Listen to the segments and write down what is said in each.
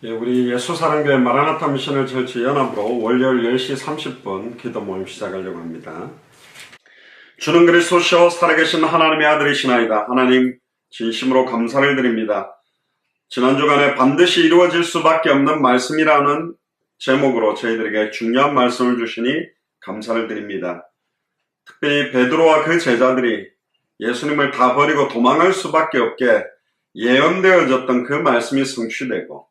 우리 예수사랑교회 마라나타 미션을 철치 연합으로 월요일 10시 30분 기도 모임 시작하려고 합니다. 주는 그리스도시요 살아계신 하나님의 아들이시나이다. 하나님 진심으로 감사를 드립니다. 지난 주간에 반드시 이루어질 수밖에 없는 말씀이라는 제목으로 저희들에게 중요한 말씀을 주시니 감사를 드립니다. 특별히 베드로와 그 제자들이 예수님을 다 버리고 도망할 수밖에 없게 예언되어졌던 그 말씀이 성취되고,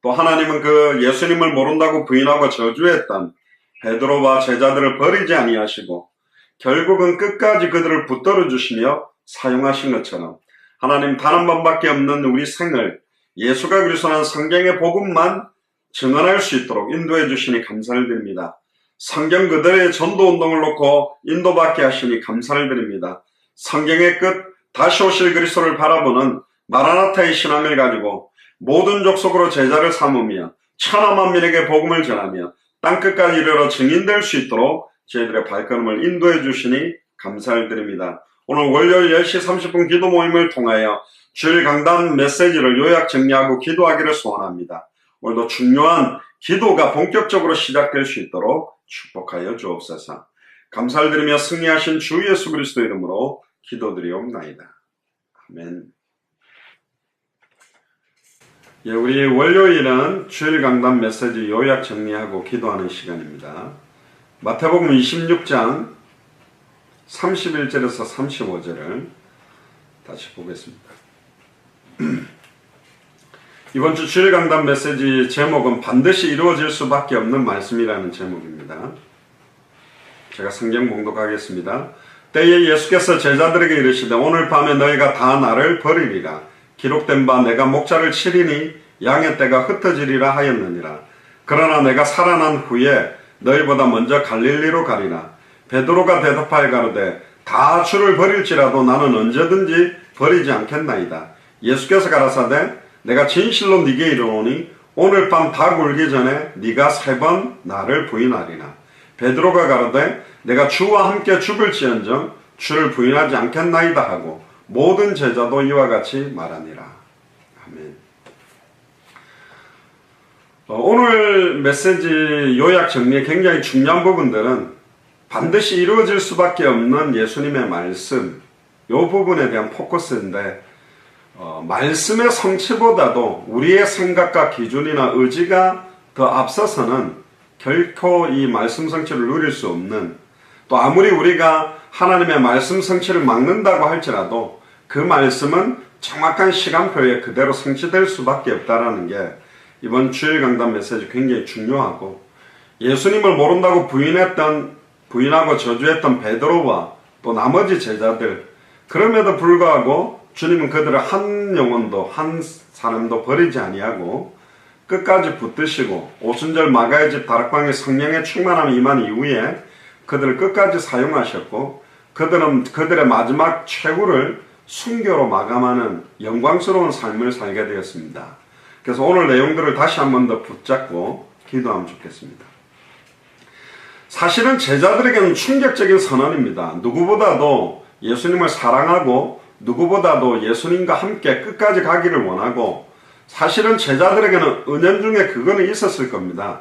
또 하나님은 그 예수님을 모른다고 부인하고 저주했던 베드로와 제자들을 버리지 아니하시고 결국은 끝까지 그들을 붙들어 주시며 사용하신 것처럼 하나님 단 한 번밖에 없는 우리 생을 예수가 그리스도라는 성경의 복음만 증언할 수 있도록 인도해 주시니 감사를 드립니다. 성경 그대로의 전도운동을 놓고 인도받게 하시니 감사를 드립니다. 성경의 끝 다시 오실 그리스도를 바라보는 마라나타의 신앙을 가지고 모든 족속으로 제자를 삼으며 천하 만민에게 복음을 전하며 땅끝까지 이르러 증인될 수 있도록 저희들의 발걸음을 인도해 주시니 감사를 드립니다. 오늘 월요일 10시 30분 기도 모임을 통하여 주일 강단 메시지를 요약 정리하고 기도하기를 소원합니다. 오늘도 중요한 기도가 본격적으로 시작될 수 있도록 축복하여 주옵소서. 감사를 드리며 승리하신 주 예수 그리스도 이름으로 기도드리옵나이다. 아멘. 우리 월요일은 주일 강단 메시지 요약 정리하고 기도하는 시간입니다. 마태복음 26장 31절에서 35절을 다시 보겠습니다. 이번 주 주일 강단 메시지 제목은 반드시 이루어질 수밖에 없는 말씀이라는 제목입니다. 제가 성경 봉독하겠습니다. 때에 예수께서 제자들에게 이르시되 오늘 밤에 너희가 다 나를 버리리라. 기록된 바 내가 목자를 치리니 양의 떼가 흩어지리라 하였느니라. 그러나 내가 살아난 후에 너희보다 먼저 갈릴리로 가리라. 베드로가 대답하여 가로되 다 주를 버릴지라도 나는 언제든지 버리지 않겠나이다. 예수께서 가라사대 내가 진실로 네게 이르노니 오늘 밤 닭 울기 전에 네가 3번 나를 부인하리라. 베드로가 가로되 내가 주와 함께 죽을지언정 주를 부인하지 않겠나이다 하고 모든 제자도 이와 같이 말하니라. 아멘. 오늘 메시지 요약 정리의 굉장히 중요한 부분들은 반드시 이루어질 수밖에 없는 예수님의 말씀, 이 부분에 대한 포커스인데, 말씀의 성취보다도 우리의 생각과 기준이나 의지가 더 앞서서는 결코 이 말씀 성취를 누릴 수 없는, 또 아무리 우리가 하나님의 말씀 성취를 막는다고 할지라도 그 말씀은 정확한 시간표에 그대로 성취될 수밖에 없다는 게 이번 주일 강단 메시지 굉장히 중요하고, 예수님을 모른다고 부인하고 저주했던 베드로와 또 나머지 제자들, 그럼에도 불구하고 주님은 그들을 한 영혼도 한 사람도 버리지 아니하고 끝까지 붙드시고 오순절 마가의 집 다락방에 성령의 충만함이 임한 이후에 그들을 끝까지 사용하셨고, 그들은 그들의 마지막 최후를 순교로 마감하는 영광스러운 삶을 살게 되었습니다. 그래서 오늘 내용들을 다시 한 번 더 붙잡고 기도하면 좋겠습니다. 사실은 제자들에게는 충격적인 선언입니다. 누구보다도 예수님을 사랑하고 누구보다도 예수님과 함께 끝까지 가기를 원하고, 사실은 제자들에게는 은연중에 그거는 있었을 겁니다.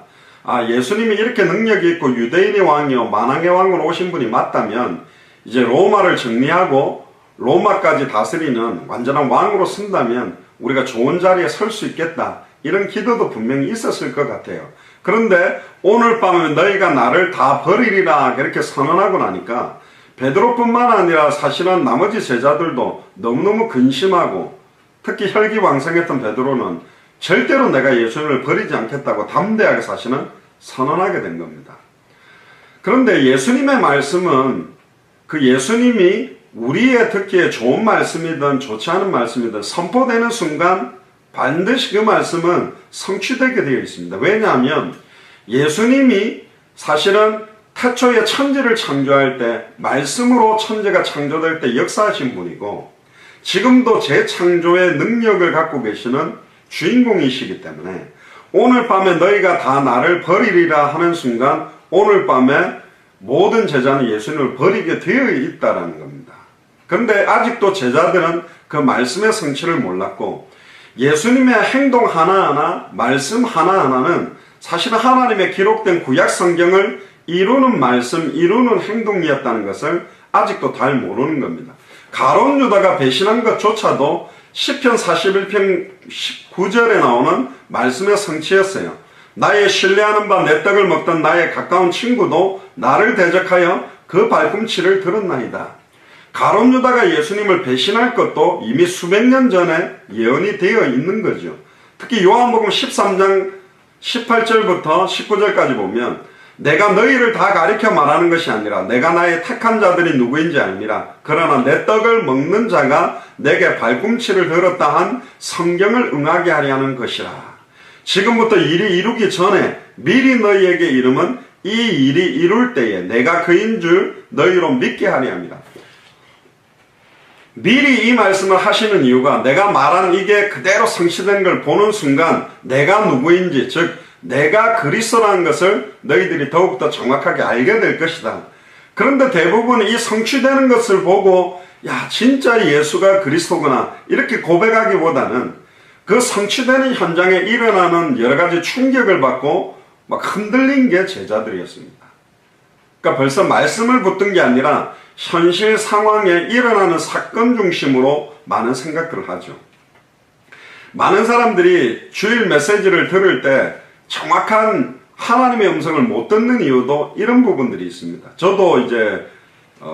예수님이 이렇게 능력이 있고 유대인의 왕이요 만왕의 왕으로 오신 분이 맞다면 이제 로마를 정리하고 로마까지 다스리는 완전한 왕으로 쓴다면 우리가 좋은 자리에 설 수 있겠다, 이런 기도도 분명히 있었을 것 같아요. 그런데 오늘 밤에 너희가 나를 다 버리리라 그렇게 선언하고 나니까 베드로뿐만 아니라 사실은 나머지 제자들도 너무너무 근심하고, 특히 혈기왕성했던 베드로는 절대로 내가 예수님을 버리지 않겠다고 담대하게 사실은 선언하게 된 겁니다. 그런데 예수님의 말씀은 그 예수님이 우리의 듣기에 좋은 말씀이든 좋지 않은 말씀이든 선포되는 순간 반드시 그 말씀은 성취되게 되어 있습니다. 왜냐하면 예수님이 사실은 태초에 천지를 창조할 때 말씀으로 천지가 창조될 때 역사하신 분이고, 지금도 재창조의 능력을 갖고 계시는 주인공이시기 때문에 오늘 밤에 너희가 다 나를 버리리라 하는 순간 오늘 밤에 모든 제자는 예수님을 버리게 되어 있다는 겁니다. 그런데 아직도 제자들은 그 말씀의 성취를 몰랐고, 예수님의 행동 하나하나, 말씀 하나하나는 사실은 하나님의 기록된 구약 성경을 이루는 말씀, 이루는 행동이었다는 것을 아직도 잘 모르는 겁니다. 가룟 유다가 배신한 것조차도 시편 41편 19절에 나오는 말씀의 성취였어요. 나의 신뢰하는 바 내 떡을 먹던 나의 가까운 친구도 나를 대적하여 그 발꿈치를 들었나이다. 가룟 유다가 예수님을 배신할 것도 이미 수백 년 전에 예언이 되어 있는 거죠. 특히 요한복음 13장 18절부터 19절까지 보면 내가 너희를 다 가리켜 말하는 것이 아니라 내가 나의 택한 자들이 누구인지 알미라. 그러나 내 떡을 먹는 자가 내게 발꿈치를 들었다 한 성경을 응하게 하려 하는 것이라. 지금부터 일이 이루기 전에 미리 너희에게 이름은 이 일이 이룰 때에 내가 그인 줄 너희로 믿게 하려 합니다. 미리 이 말씀을 하시는 이유가 내가 말한 이게 그대로 성취된 걸 보는 순간 내가 누구인지, 즉 내가 그리스도라는 것을 너희들이 더욱더 정확하게 알게 될 것이다. 그런데 대부분 이 성취되는 것을 보고 야 진짜 예수가 그리스도구나 이렇게 고백하기보다는 그 성취되는 현장에 일어나는 여러 가지 충격을 받고 막 흔들린 게 제자들이었습니다. 그러니까 벌써 말씀을 붙든 게 아니라 현실 상황에 일어나는 사건 중심으로 많은 생각들을 하죠. 많은 사람들이 주일 메시지를 들을 때 정확한 하나님의 음성을 못 듣는 이유도 이런 부분들이 있습니다. 저도 이제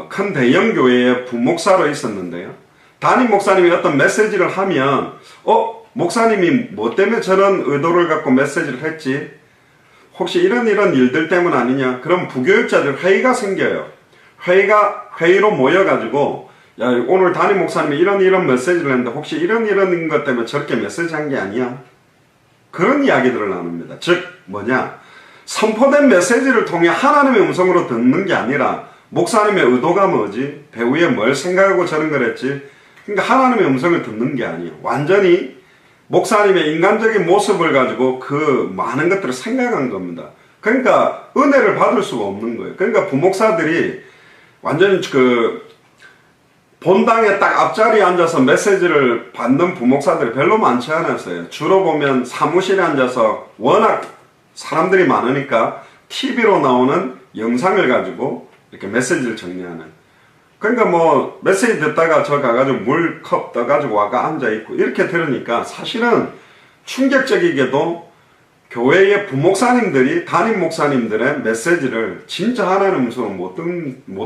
큰 대형 교회의 부목사로 있었는데요. 담임 목사님이 어떤 메시지를 하면 목사님이 뭐 때문에 저런 의도를 갖고 메시지를 했지? 혹시 이런 일들 때문 아니냐? 그럼 부교육자들 회의가 생겨요. 회의로 모여가지고 야 오늘 담임 목사님이 이런 메시지를 했는데 혹시 이런 것 때문에 저렇게 메시지 한 게 아니야? 그런 이야기들을 나눕니다. 즉 뭐냐? 선포된 메시지를 통해 하나님의 음성으로 듣는 게 아니라 목사님의 의도가 뭐지? 배우에 뭘 생각하고 저런 걸 했지? 그러니까 하나님의 음성을 듣는 게 아니에요. 완전히 목사님의 인간적인 모습을 가지고 그 많은 것들을 생각한 겁니다. 그러니까 은혜를 받을 수가 없는 거예요. 그러니까 부목사들이 완전히 본당에 딱 앞자리에 앉아서 메시지를 받는 부목사들이 별로 많지 않았어요. 주로 보면 사무실에 앉아서 워낙 사람들이 많으니까 TV로 나오는 영상을 가지고 이렇게 메시지를 정리하는. 그러니까 뭐 메시지 듣다가 저 가가지고 물컵 떠가지고 와가 앉아있고 이렇게 들으니까 사실은 충격적이게도 교회의 부목사님들이 담임 목사님들의 메시지를 진짜 하나님의 음성을 못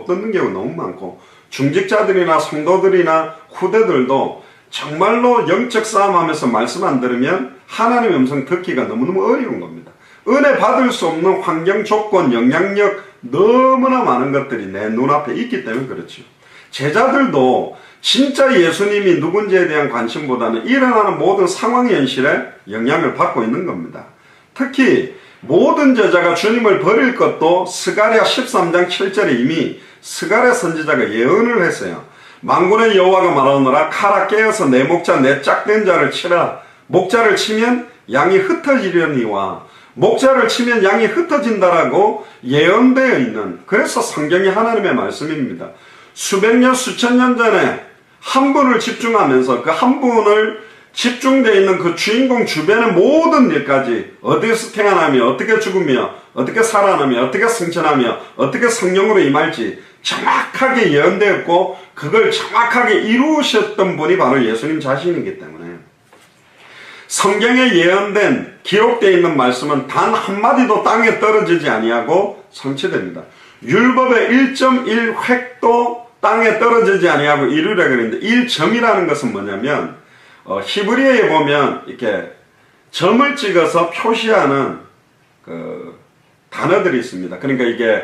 듣는 경우가 너무 많고 중직자들이나 성도들이나 후대들도 정말로 영적 싸움하면서 말씀 안 들으면 하나님의 음성 듣기가 너무너무 어려운 겁니다. 은혜 받을 수 없는 환경, 조건, 영향력 너무나 많은 것들이 내 눈앞에 있기 때문에 그렇죠. 제자들도 진짜 예수님이 누군지에 대한 관심보다는 일어나는 모든 상황 현실에 영향을 받고 있는 겁니다. 특히 모든 제자가 주님을 버릴 것도 스가랴 13장 7절에 이미 스가랴 선지자가 예언을 했어요. 만군의 여호와가 말하노라 칼아 깨어서 내 목자 내 짝된 자를 치라. 목자를 치면 양이 흩어지려니와 목자를 치면 양이 흩어진다라고 예언되어 있는, 그래서 성경이 하나님의 말씀입니다. 수백 년 수천 년 전에 한 분을 집중하면서 그 한 분을 집중되어 있는 그 주인공 주변의 모든 일까지 어디서 태어나며 어떻게 죽으며 어떻게 살아나며 어떻게 승천하며 어떻게 성령으로 임할지 정확하게 예언되었고 그걸 정확하게 이루셨던 분이 바로 예수님 자신이기 때문에 성경에 예언된 기록되어 있는 말씀은 단 한마디도 땅에 떨어지지 아니하고 성취됩니다. 율법의 1.1획도 땅에 떨어지지 아니하고 이루라 그랬는데 1점이라는 것은 뭐냐면 히브리어에 보면 이렇게 점을 찍어서 표시하는 그 단어들이 있습니다. 그러니까 이게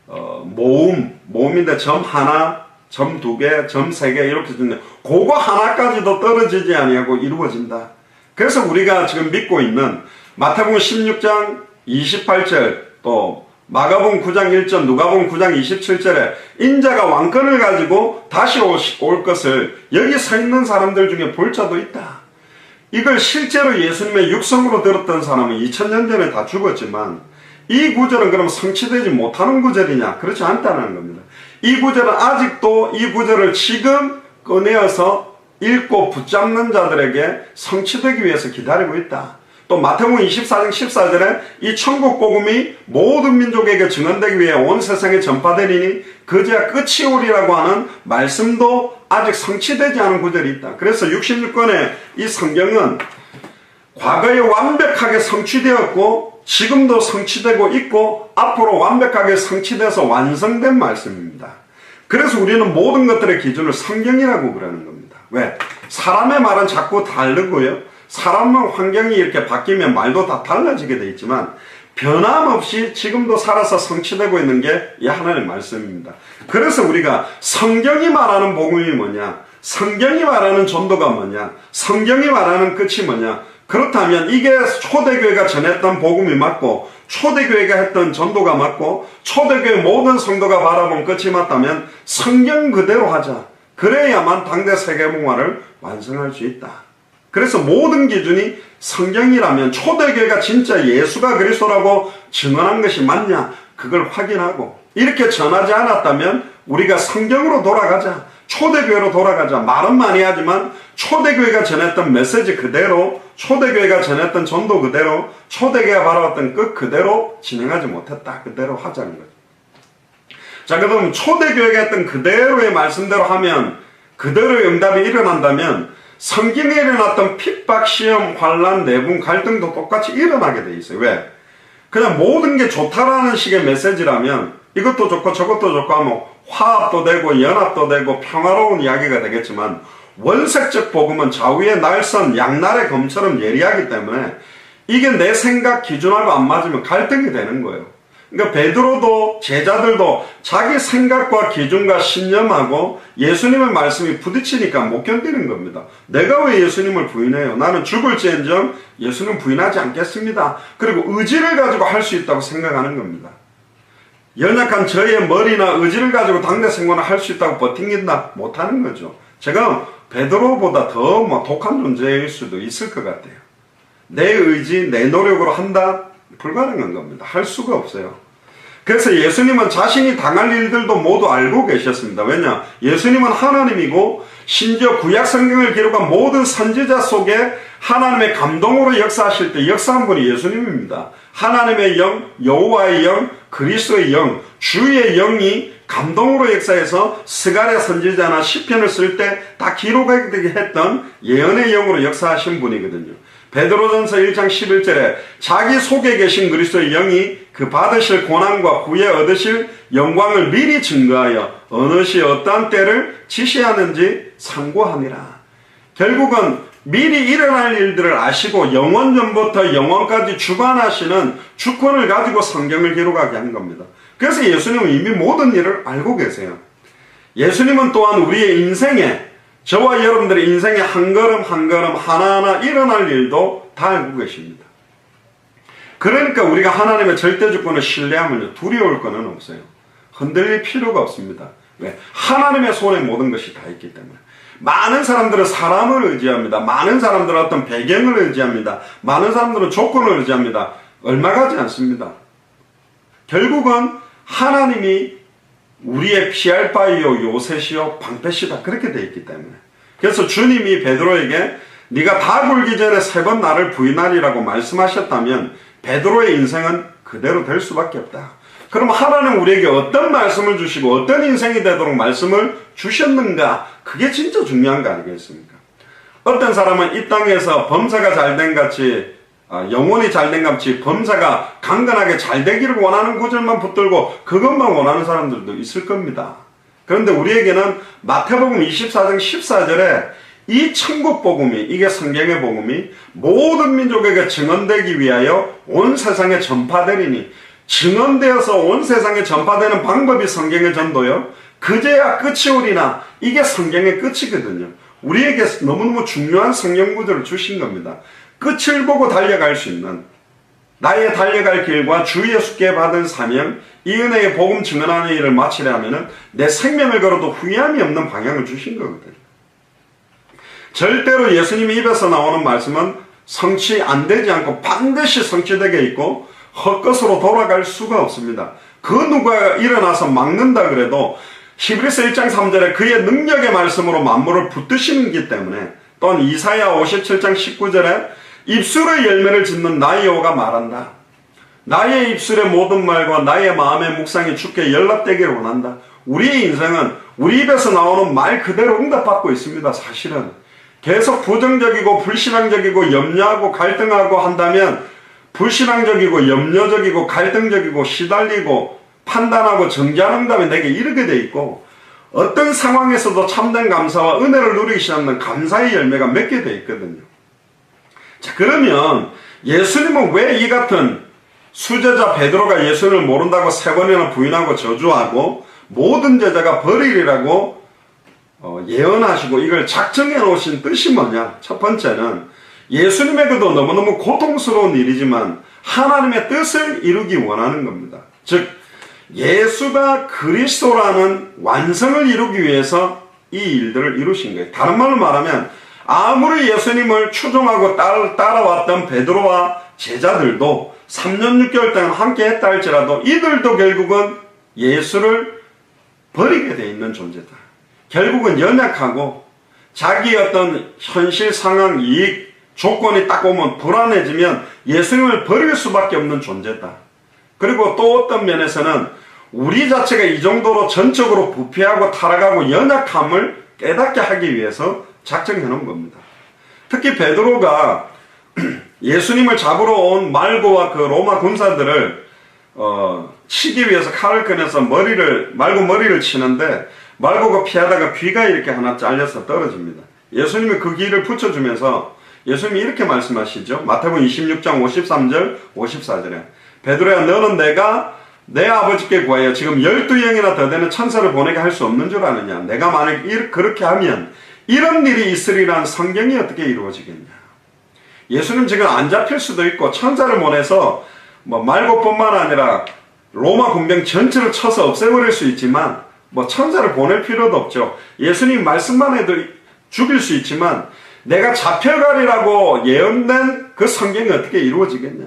모음인데 점 하나, 점 두 개, 점 세 개 이렇게 되는데 그거 하나까지도 떨어지지 아니하고 이루어진다. 그래서 우리가 지금 믿고 있는 마태복음 16장 28절 또 마가복음 9장 1절 누가복음 9장 27절에 인자가 왕권을 가지고 다시 올 것을 여기 서 있는 사람들 중에 볼 자도 있다. 이걸 실제로 예수님의 육성으로 들었던 사람은 2000년 전에 다 죽었지만 이 구절은 그럼 성취되지 못하는 구절이냐? 그렇지 않다는 겁니다. 이 구절은 아직도 이 구절을 지금 꺼내어서 읽고 붙잡는 자들에게 성취되기 위해서 기다리고 있다. 또 마태복음 24장 14절에 이 천국 복음이 모든 민족에게 증언되기 위해 온 세상에 전파되리니 그제야 끝이 오리라고 하는 말씀도 아직 성취되지 않은 구절이 있다. 그래서 66권의 이 성경은 과거에 완벽하게 성취되었고 지금도 성취되고 있고 앞으로 완벽하게 성취돼서 완성된 말씀입니다. 그래서 우리는 모든 것들의 기준을 성경이라고 그러는 겁니다. 왜? 사람의 말은 자꾸 다르고요. 사람은 환경이 이렇게 바뀌면 말도 다 달라지게 돼 있지만 변함없이 지금도 살아서 성취되고 있는 게 이 하나님의 말씀입니다. 그래서 우리가 성경이 말하는 복음이 뭐냐? 성경이 말하는 전도가 뭐냐? 성경이 말하는 끝이 뭐냐? 그렇다면 이게 초대교회가 전했던 복음이 맞고 초대교회가 했던 전도가 맞고 초대교회 모든 성도가 바라본 끝이 맞다면 성경 그대로 하자. 그래야만 당대 세계문화를 완성할 수 있다. 그래서 모든 기준이 성경이라면 초대교회가 진짜 예수가 그리스도라고 증언한 것이 맞냐? 그걸 확인하고 이렇게 전하지 않았다면 우리가 성경으로 돌아가자. 초대교회로 돌아가자. 말은 많이 하지만 초대교회가 전했던 메시지 그대로 초대교회가 전했던 전도 그대로 초대교회가 바라봤던 끝 그대로 진행하지 못했다. 그대로 하자는 거죠. 자, 그럼 초대교회가 했던 그대로의 말씀대로 하면 그대로의 응답이 일어난다면 성경에 일어났던 핍박, 시험, 환란, 내분, 갈등도 똑같이 일어나게 돼 있어요. 왜? 그냥 모든 게 좋다라는 식의 메시지라면 이것도 좋고 저것도 좋고 하면 화합도 되고 연합도 되고 평화로운 이야기가 되겠지만 원색적 복음은 좌우의 날선 양날의 검처럼 예리하기 때문에 이게 내 생각 기준하고 안 맞으면 갈등이 되는 거예요. 그러니까 베드로도 제자들도 자기 생각과 기준과 신념하고 예수님의 말씀이 부딪히니까 못 견디는 겁니다. 내가 왜 예수님을 부인해요? 나는 죽을지언정 예수님 부인하지 않겠습니다. 그리고 의지를 가지고 할 수 있다고 생각하는 겁니다. 연약한 저의 머리나 의지를 가지고 당대 생활을 할 수 있다고 버틴다? 못하는 거죠. 제가 베드로보다 더 독한 존재일 수도 있을 것 같아요. 내 의지, 내 노력으로 한다? 불가능한 겁니다. 할 수가 없어요. 그래서 예수님은 자신이 당할 일들도 모두 알고 계셨습니다. 왜냐? 예수님은 하나님이고 심지어 구약 성경을 기록한 모든 선지자 속에 하나님의 감동으로 역사하실 때 역사한 분이 예수님입니다. 하나님의 영, 여호와의 영, 그리스도의 영, 주의 영이 감동으로 역사해서 스가랴 선지자나 시편을 쓸 때 다 기록하게 했던 예언의 영으로 역사하신 분이거든요. 베드로전서 1장 11절에 자기 속에 계신 그리스도의 영이 그 받으실 고난과 후에 얻으실 영광을 미리 증거하여 어느 시 어떠한 때를 지시하는지 상고하니라. 결국은 미리 일어날 일들을 아시고 영원 전부터 영원까지 주관하시는 주권을 가지고 성경을 기록하게 한 겁니다. 그래서 예수님은 이미 모든 일을 알고 계세요. 예수님은 또한 우리의 인생에 저와 여러분들의 인생에 한 걸음 한 걸음 하나하나 일어날 일도 다 알고 계십니다. 그러니까 우리가 하나님의 절대 주권을 신뢰하면 두려울 거는 없어요. 흔들릴 필요가 없습니다. 왜? 하나님의 손에 모든 것이 다 있기 때문에. 많은 사람들은 사람을 의지합니다. 많은 사람들은 어떤 배경을 의지합니다. 많은 사람들은 조건을 의지합니다. 얼마 가지 않습니다. 결국은 하나님이 우리의 피할 바이요 요셋이요 방패시다 그렇게 되어 있기 때문에. 그래서 주님이 베드로에게 네가 다 굴기 전에 3번 나를 부인하리라고 말씀하셨다면 베드로의 인생은 그대로 될 수밖에 없다. 그럼 하나님 우리에게 어떤 말씀을 주시고 어떤 인생이 되도록 말씀을 주셨는가? 그게 진짜 중요한 거 아니겠습니까? 어떤 사람은 이 땅에서 범사가 잘된 같이 영혼이 잘된 같이 범사가 강건하게 잘 되기를 원하는 구절만 붙들고 그것만 원하는 사람들도 있을 겁니다. 그런데 우리에게는 마태복음 24장 14절에 이 천국 복음이, 이게 성경의 복음이 모든 민족에게 증언되기 위하여 온 세상에 전파되리니, 증언되어서 온 세상에 전파되는 방법이 성경의 전도요. 그제야 끝이 오리나. 이게 성경의 끝이거든요. 우리에게 너무너무 중요한 성경 구절을 주신 겁니다. 끝을 보고 달려갈 수 있는 나의 달려갈 길과 주 예수께 받은 사명, 이 은혜의 복음 증언하는 일을 마치려면 내 생명을 걸어도 후회함이 없는 방향을 주신 거거든요. 절대로 예수님의 입에서 나오는 말씀은 성취 안 되지 않고 반드시 성취되게 있고 헛것으로 돌아갈 수가 없습니다. 그 누가 일어나서 막는다 그래도 히브리서 1장 3절에 그의 능력의 말씀으로 만물을 붙드시는기 때문에, 또는 이사야 57장 19절에 입술의 열매를 짓는 나의 여호와가 말한다. 나의 입술의 모든 말과 나의 마음의 묵상이 주께 연락되기를 원한다. 우리의 인생은 우리 입에서 나오는 말 그대로 응답받고 있습니다. 사실은 계속 부정적이고 불신앙적이고 염려하고 갈등하고 한다면, 불신앙적이고 염려적이고 갈등적이고 시달리고 판단하고 정죄하는 다음에 내게 이르게 돼 있고, 어떤 상황에서도 참된 감사와 은혜를 누리기 시작하는 감사의 열매가 맺게 돼 있거든요. 자, 그러면 예수님은 왜 이 같은 수제자 베드로가 예수님을 모른다고 3번이나 부인하고 저주하고 모든 제자가 버리리라고 예언하시고 이걸 작정해 놓으신 뜻이 뭐냐? 첫 번째는 예수님에게도 너무너무 고통스러운 일이지만 하나님의 뜻을 이루기 원하는 겁니다. 즉 예수가 그리스도라는 완성을 이루기 위해서 이 일들을 이루신 거예요. 다른 말로 말하면 아무리 예수님을 추종하고 따라왔던 베드로와 제자들도 3년 6개월 동안 함께 했다 할지라도 이들도 결국은 예수를 버리게 돼 있는 존재다. 결국은 연약하고 자기 어떤 현실 상황, 이익, 조건이 딱 오면 불안해지면 예수님을 버릴 수밖에 없는 존재다. 그리고 또 어떤 면에서는 우리 자체가 이 정도로 전적으로 부패하고 타락하고 연약함을 깨닫게 하기 위해서 작정해 놓은 겁니다. 특히 베드로가 예수님을 잡으러 온 말고와 그 로마 군사들을 치기 위해서 칼을 꺼내서 말고 머리를 치는데, 말고가 피하다가 귀가 이렇게 하나 잘려서 떨어집니다. 예수님이 그 귀를 붙여주면서 예수님이 이렇게 말씀하시죠. 마태복음 26장 53절 54절에 베드로야, 너는 내가 내 아버지께 구하여 지금 12영이나 더 되는 천사를 보내게 할 수 없는 줄 아느냐? 내가 만약 그렇게 하면 이런 일이 있으리란 성경이 어떻게 이루어지겠냐? 예수님 지금 안 잡힐 수도 있고 천사를 보내서 말고뿐만 아니라 로마 군병 전체를 쳐서 없애버릴 수 있지만 천사를 보낼 필요도 없죠. 예수님 말씀만 해도 죽일 수 있지만 내가 잡혀가리라고 예언된 그 성경이 어떻게 이루어지겠냐?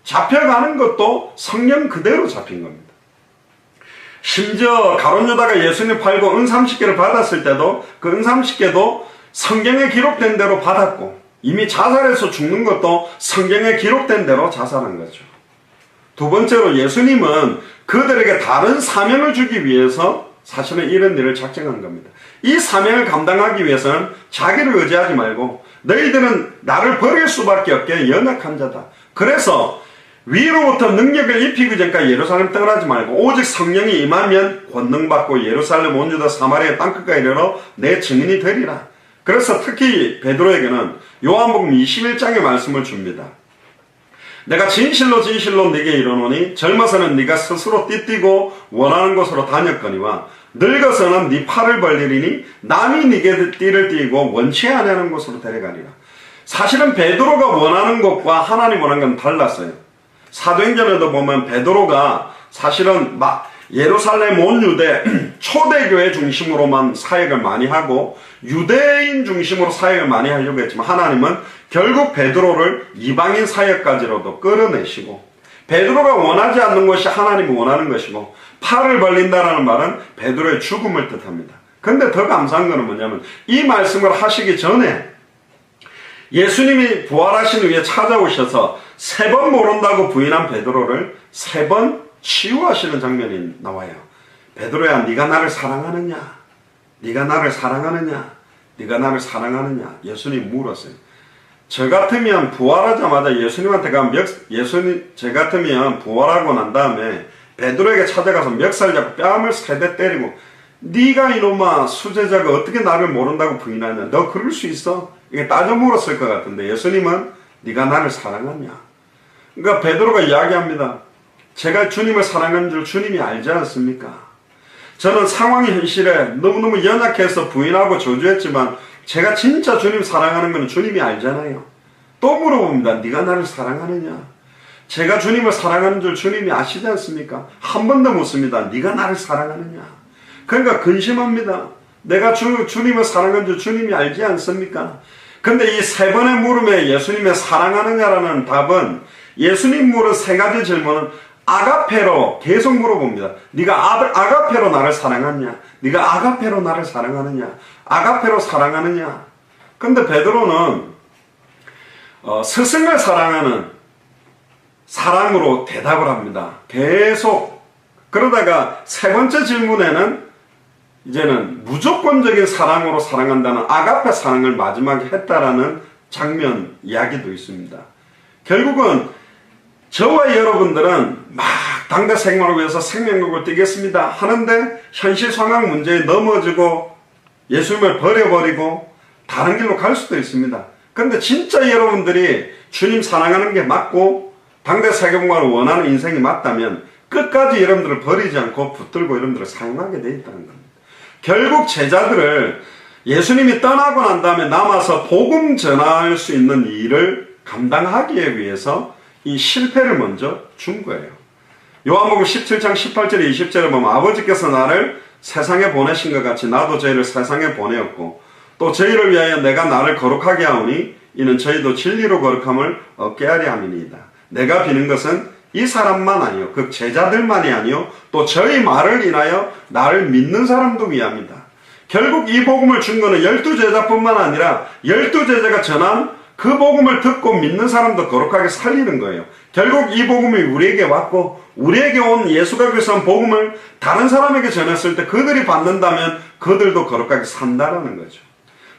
잡혀가는 것도 성령 그대로 잡힌 겁니다. 심지어 가룟 유다가 예수님 팔고 은 30개를 받았을 때도 그 은 30개도 성경에 기록된 대로 받았고, 이미 자살해서 죽는 것도 성경에 기록된 대로 자살한 거죠. 두 번째로 예수님은 그들에게 다른 사명을 주기 위해서 사실은 이런 일을 작정한 겁니다. 이 사명을 감당하기 위해서는 자기를 의지하지 말고 너희들은 나를 버릴 수밖에 없게 연약한 자다. 그래서 위로부터 능력을 입히기 전까지 예루살렘 떠나지 말고 오직 성령이 임하면 권능받고 예루살렘 온 유다 사마리아 땅끝까지 이르러 내 증인이 되리라. 그래서 특히 베드로에게는 요한복음 21장의 말씀을 줍니다. 내가 진실로 진실로 네게 이르노니 젊어서는 네가 스스로 띠뛰고 원하는 곳으로 다녔거니와 늙어서는 네 팔을 벌리리니 남이 네게 띠를 띠고 원치 아니하는 곳으로 데려가리라. 사실은 베드로가 원하는 것과 하나님 원하는 건 달랐어요. 사도행전에도 보면 베드로가 사실은 예루살렘 온 유대 초대교회 중심으로만 사역을 많이 하고 유대인 중심으로 사역을 많이 하려고 했지만 하나님은 결국 베드로를 이방인 사역까지로도 끌어내시고, 베드로가 원하지 않는 것이 하나님이 원하는 것이고, 팔을 벌린다라는 말은 베드로의 죽음을 뜻합니다. 근데 더 감사한 것은 뭐냐면 이 말씀을 하시기 전에 예수님이 부활하신 후에 찾아오셔서 3번 모른다고 부인한 베드로를 3번 치유하시는 장면이 나와요. 베드로야, 네가 나를 사랑하느냐? 네가 나를 사랑하느냐? 네가 나를 사랑하느냐? 예수님 물었어요. 저 같으면 부활하자마자 예수님한테 제 같으면 부활하고 난 다음에 베드로에게 찾아가서 멱살 잡고 뺨을 3대 때리고, 네가 이놈아 수제자가 어떻게 나를 모른다고 부인하냐? 너 그럴 수 있어? 이게 따져 물었을 것 같은데 예수님은 네가 나를 사랑하냐? 그러니까 베드로가 이야기합니다. 제가 주님을 사랑하는 줄 주님이 알지 않습니까? 저는 상황이 현실에 너무너무 연약해서 부인하고 저주했지만 제가 진짜 주님 사랑하는 건 주님이 알잖아요. 또 물어봅니다. 네가 나를 사랑하느냐? 제가 주님을 사랑하는 줄 주님이 아시지 않습니까? 한 번 더 묻습니다. 네가 나를 사랑하느냐? 그러니까 근심합니다. 내가 주님을 사랑하는 줄 주님이 알지 않습니까? 근데 이 3번의 물음에 예수님의 사랑하느냐라는 답은 예수님 물은 3가지 질문은 아가페로 계속 물어봅니다. 네가 아가페로 나를 사랑하냐? 네가 아가페로 나를 사랑하느냐? 아가페로 사랑하느냐? 근데 베드로는 스승을 사랑하는 사랑으로 대답을 합니다. 계속. 그러다가 세 번째 질문에는 이제는 무조건적인 사랑으로 사랑한다는 아가페 사랑을 마지막에 했다라는 장면 이야기도 있습니다. 결국은 저와 여러분들은 막 당대 생활을 위해서 생명력을 띄겠습니다 하는데 현실 상황 문제에 넘어지고 예수님을 버려버리고 다른 길로 갈 수도 있습니다. 그런데 진짜 여러분들이 주님 사랑하는 게 맞고 당대 세계공간을 원하는 인생이 맞다면 끝까지 여러분들을 버리지 않고 붙들고 여러분들을 사용하게 되어 있다는 겁니다. 결국 제자들을 예수님이 떠나고 난 다음에 남아서 복음 전할 수 있는 일을 감당하기 위해서 이 실패를 먼저 준 거예요. 요한복음 17장 18절에 20절에 보면 아버지께서 나를 세상에 보내신 것 같이 나도 저희를 세상에 보내었고 또 저희를 위하여 내가 나를 거룩하게 하오니 이는 저희도 진리로 거룩함을 얻게 하려 함이니이다. 내가 비는 것은 이 사람만 아니요 그 제자들만이 아니요 또 저희 말을 인하여 나를 믿는 사람도 위함이다. 결국 이 복음을 준 것은 12제자뿐만 아니라 12제자가 전한 그 복음을 듣고 믿는 사람도 거룩하게 살리는 거예요. 결국 이 복음이 우리에게 왔고 우리에게 온 예수가 그리스도한 복음을 다른 사람에게 전했을 때 그들이 받는다면 그들도 거룩하게 산다라는 거죠.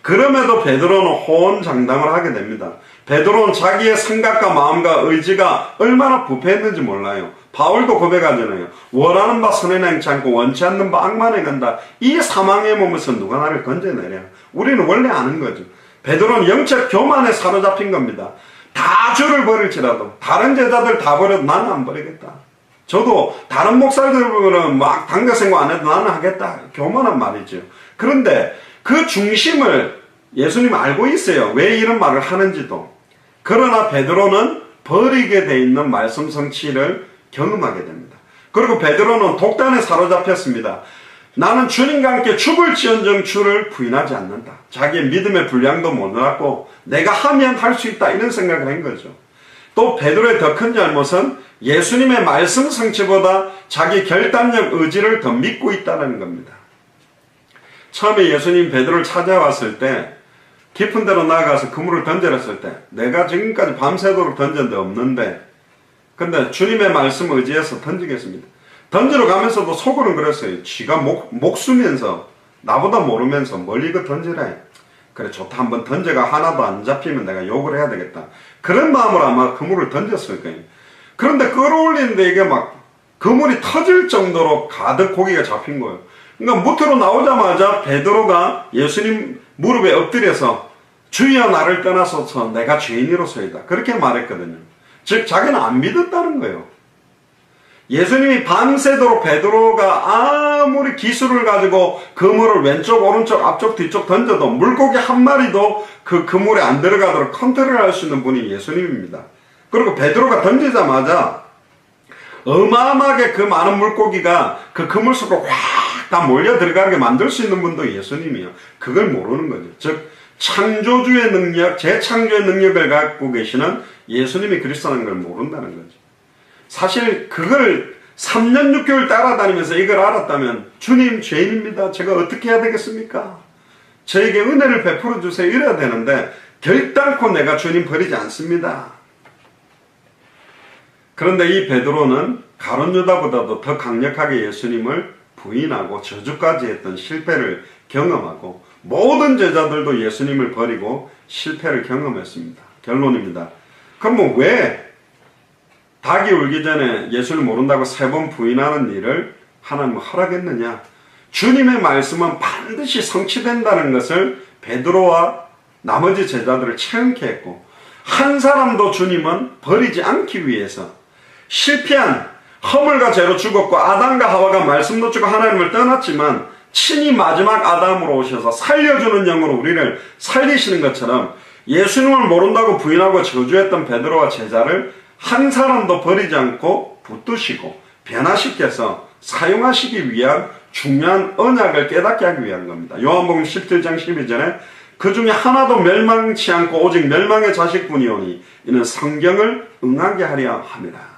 그럼에도 베드로는 호언장담을 하게 됩니다. 베드로는 자기의 생각과 마음과 의지가 얼마나 부패했는지 몰라요. 바울도 고백하잖아요. 원하는 바 선을 행치 않고 원치 않는 바 악만 행한다. 이 사망의 몸에서 누가 나를 건져내랴. 우리는 원래 아는 거죠. 베드로는 영적 교만에 사로잡힌 겁니다. 다 주를 버릴지라도 다른 제자들 다 버려도 나는 안 버리겠다. 저도 다른 목사들은 막 당대생활 안 해도 나는 하겠다. 교만한 말이죠. 그런데 그 중심을 예수님 알고 있어요. 왜 이런 말을 하는지도. 그러나 베드로는 버리게 돼 있는 말씀 성취를 경험하게 됩니다. 그리고 베드로는 독단에 사로잡혔습니다. 나는 주님과 함께 죽을지언정 주를 부인하지 않는다. 자기의 믿음의 분량도 못 알았고 내가 하면 할 수 있다 이런 생각을 한 거죠. 또 베드로의 더 큰 잘못은 예수님의 말씀 성취보다 자기 결단력 의지를 더 믿고 있다는 겁니다. 처음에 예수님 베드로를 찾아왔을 때 깊은 데로 나아가서 그물을 던져냈을 때 내가 지금까지 밤새도록 던진 데 없는데 근데 주님의 말씀 의지해서 던지겠습니다. 던지러 가면서도 속으로는 그랬어요. 지가 목수면서 나보다 모르면서 멀리 그 던지라. 그래 좋다 한번 던져가 하나도 안 잡히면 내가 욕을 해야 되겠다. 그런 마음으로 아마 그물을 던졌을 거예요. 그런데 끌어올리는데 이게 막 그물이 터질 정도로 가득 고기가 잡힌 거예요. 그러니까 무트로 나오자마자 베드로가 예수님 무릎에 엎드려서 주여 나를 떠나소서 내가 죄인이로소이다. 그렇게 말했거든요. 즉 자기는 안 믿었다는 거예요. 예수님이 밤새도록 베드로가 아무리 기술을 가지고 그물을 왼쪽 오른쪽 앞쪽 뒤쪽 던져도 물고기 한 마리도 그 그물에 안 들어가도록 컨트롤할 수 있는 분이 예수님입니다. 그리고 베드로가 던지자마자 어마어마하게 그 많은 물고기가 그 그물 속으로 확 다 몰려 들어가게 만들 수 있는 분도 예수님이에요. 그걸 모르는 거죠. 즉 창조주의 능력, 재창조의 능력을 갖고 계시는 예수님이 그리스도라는 걸 모른다는 거죠. 사실 그걸 3년 6개월 따라다니면서 이걸 알았다면 주님 죄인입니다. 제가 어떻게 해야 되겠습니까? 저에게 은혜를 베풀어 주세요. 이래야 되는데 결단코 내가 주님 버리지 않습니다. 그런데 이 베드로는 가룟 유다보다도 더 강력하게 예수님을 부인하고 저주까지 했던 실패를 경험하고 모든 제자들도 예수님을 버리고 실패를 경험했습니다. 결론입니다. 그럼 왜 닭이 울기 전에 예수를 모른다고 3번 부인하는 일을 하나님은 허락했느냐? 주님의 말씀은 반드시 성취된다는 것을 베드로와 나머지 제자들을 체험케 했고 한 사람도 주님은 버리지 않기 위해서 실패한 허물과 죄로 죽었고 아담과 하와가 말씀 놓치고 하나님을 떠났지만 친히 마지막 아담으로 오셔서 살려주는 영으로 우리를 살리시는 것처럼 예수님을 모른다고 부인하고 저주했던 베드로와 제자를 한 사람도 버리지 않고 붙드시고 변화시켜서 사용하시기 위한 중요한 언약을 깨닫게 하기 위한 겁니다. 요한복음 17장 12절에 그 중에 하나도 멸망치 않고 오직 멸망의 자식뿐이오니 이는 성경을 응하게 하려 합니다.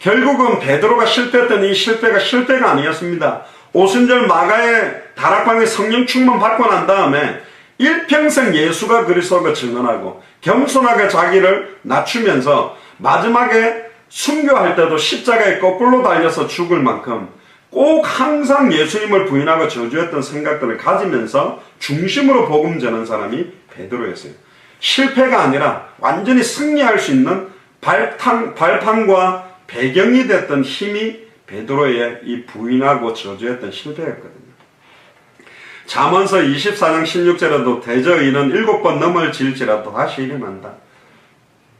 결국은 베드로가 실패했던 이 실패가 실패가 아니었습니다. 오순절 마가의 다락방에 성령 충만 받고 난 다음에 일평생 예수가 그리스도가 증언하고 겸손하게 자기를 낮추면서 마지막에 순교할 때도 십자가에 거꾸로 달려서 죽을 만큼 꼭 항상 예수님을 부인하고 저주했던 생각들을 가지면서 중심으로 복음 전한 사람이 베드로였어요. 실패가 아니라 완전히 승리할 수 있는 발판과 배경이 됐던 힘이 베드로의 이 부인하고 저주했던 실패였거든요. 잠언서 24장 16절에도 대저인은 7번 넘어질지라도 다시 일어난다.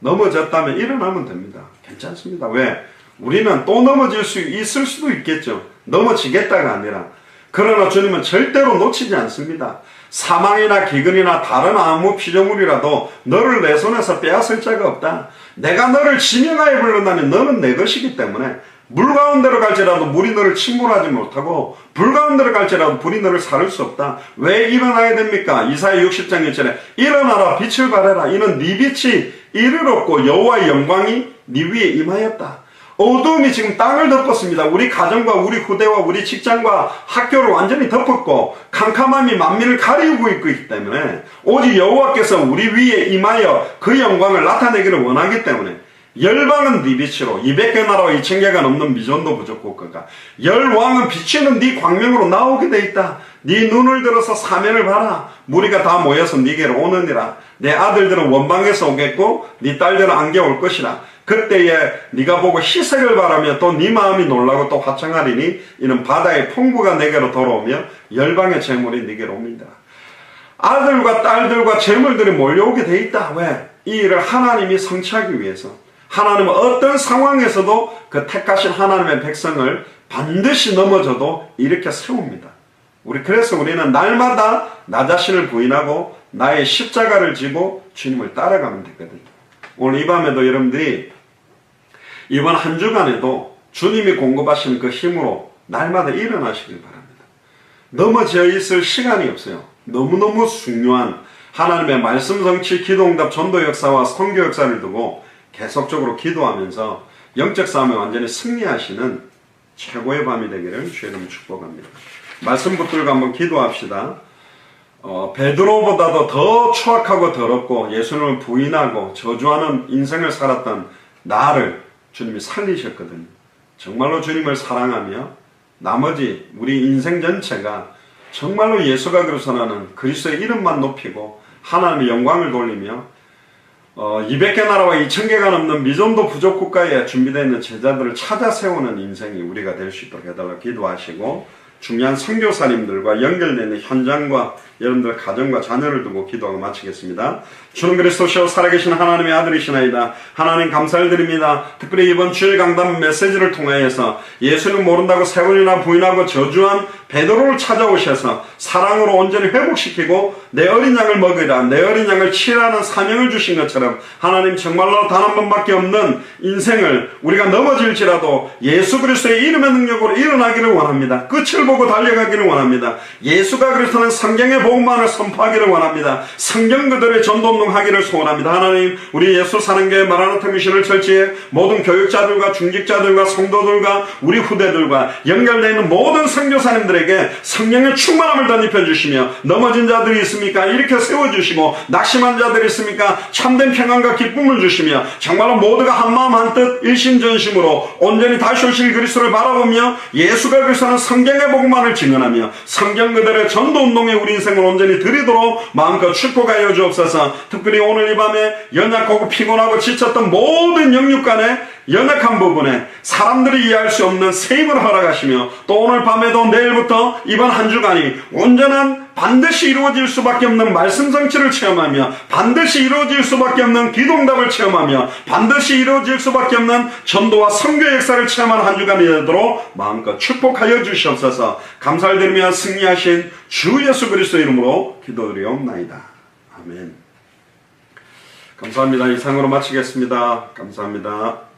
넘어졌다면 일어나면 됩니다. 괜찮습니다. 왜? 우리는 또 넘어질 수 있을 수도 있겠죠. 넘어지겠다가 아니라. 그러나 주님은 절대로 놓치지 않습니다. 사망이나 기근이나 다른 아무 피조물이라도 너를 내 손에서 빼앗을 자가 없다. 내가 너를 지명하여 불른다면 너는 내 것이기 때문에 물 가운데로 갈지라도 물이 너를 침몰하지 못하고 불 가운데로 갈지라도 불이 너를 사를 수 없다. 왜 일어나야 됩니까? 이사야 60장 1절에 일어나라 빛을 발해라. 이는 네 빛이 이르렀고 여호와의 영광이 네 위에 임하였다. 어두움이 지금 땅을 덮었습니다. 우리 가정과 우리 후대와 우리 직장과 학교를 완전히 덮었고 캄캄함이 만민을 가리우고 있기 때문에 오직 여호와께서 우리 위에 임하여 그 영광을 나타내기를 원하기 때문에 열방은 네 빛으로 200개 나라와 2000개가 넘는 미전도 부족 국가가 열왕은 비치는 네 광명으로 나오게 돼 있다. 네 눈을 들어서 사면을 봐라. 무리가 다 모여서 네게로 오느니라. 내 아들들은 원방에서 오겠고 네 딸들은 안개 올 것이라. 그때에 네가 보고 희색을 바라며 또 네 마음이 놀라고 또 화창하리니 이는 바다의 풍부가 내게로 돌아오며 열방의 재물이 네게로 옵니다. 아들과 딸들과 재물들이 몰려오게 돼 있다. 왜? 이 일을 하나님이 성취하기 위해서. 하나님은 어떤 상황에서도 그 택하신 하나님의 백성을 반드시 넘어져도 일으켜 세웁니다. 그래서 우리는 날마다 나 자신을 부인하고 나의 십자가를 지고 주님을 따라가면 되거든요. 오늘 이 밤에도 여러분들이 이번 한 주간에도 주님이 공급하시는 그 힘으로 날마다 일어나시길 바랍니다. 넘어져 있을 시간이 없어요. 너무너무 중요한 하나님의 말씀 성취, 기도응답, 전도 역사와 선교 역사를 두고 계속적으로 기도하면서 영적 싸움에 완전히 승리하시는 최고의 밤이 되기를 주의 이름으로 축복합니다. 말씀 붙들고 한번 기도합시다. 베드로보다도 더 추악하고 더럽고 예수님을 부인하고 저주하는 인생을 살았던 나를 주님이 살리셨거든요. 정말로 주님을 사랑하며 나머지 우리 인생 전체가 정말로 예수가 그리스도라는 그리스도의 이름만 높이고 하나님의 영광을 돌리며 200개 나라와 2000개가 넘는 미전도 부족 국가에 준비되어 있는 제자들을 찾아 세우는 인생이 우리가 될 수 있도록 해달라고 기도하시고 중요한 선교사님들과 연결되어 있는 현장과 여러분들 가정과 자녀를 두고 기도하고 마치겠습니다. 주는 그리스도시요 살아계신 하나님의 아들이시나이다. 하나님 감사를 드립니다. 특별히 이번 주일 강단 메시지를 통하여서 예수는 모른다고 세 번이나 부인하고 저주한 베드로를 찾아오셔서 사랑으로 온전히 회복시키고 내 어린 양을 먹으라, 내 어린 양을 치라는 사명을 주신 것처럼 하나님 정말로 단 한 번밖에 없는 인생을 우리가 넘어질지라도 예수 그리스도의 이름의 능력으로 일어나기를 원합니다. 끝을 보고 달려가기를 원합니다. 예수가 그리스도는 성경의 복음만을 선포하기를 원합니다. 성경 그대로의 전도운동하기를 소원합니다. 하나님 우리 예수 사랑교회 마라나타 미션을 철치해 모든 교육자들과 중직자들과 성도들과 우리 후대들과 연결되어 있는 모든 선교사님들에게 성령의 충만함을 덧입혀 주시며 넘어진 자들이 있습니까? 일으켜 세워주시고 낙심한 자들이 있습니까? 참된 평안과 기쁨을 주시며 정말로 모두가 한마음 한뜻 일심전심으로 온전히 다시 오실 그리스도를 바라보며 예수가 그리스도는 성경의 복음만을 증언하며 성경 그대로의 전도운동에 우리 인생을 온전히 드리도록 마음껏 축복하여 주옵소서. 특별히 오늘 이 밤에 연약하고 피곤하고 지쳤던 모든 영육간의 연약한 부분에 사람들이 이해할 수 없는 세임을 허락하시며 또 오늘 밤에도 내일부터 이번 한 주간이 온전한 반드시 이루어질 수밖에 없는 말씀 성취를 체험하며 반드시 이루어질 수밖에 없는 기도응답을 체험하며 반드시 이루어질 수밖에 없는 전도와 선교 역사를 체험하는 한 주간이 되도록 마음껏 축복하여 주시옵소서. 감사를 드리며 승리하신 주 예수 그리스도 이름으로 기도드리옵나이다. 아멘. 감사합니다. 이상으로 마치겠습니다. 감사합니다.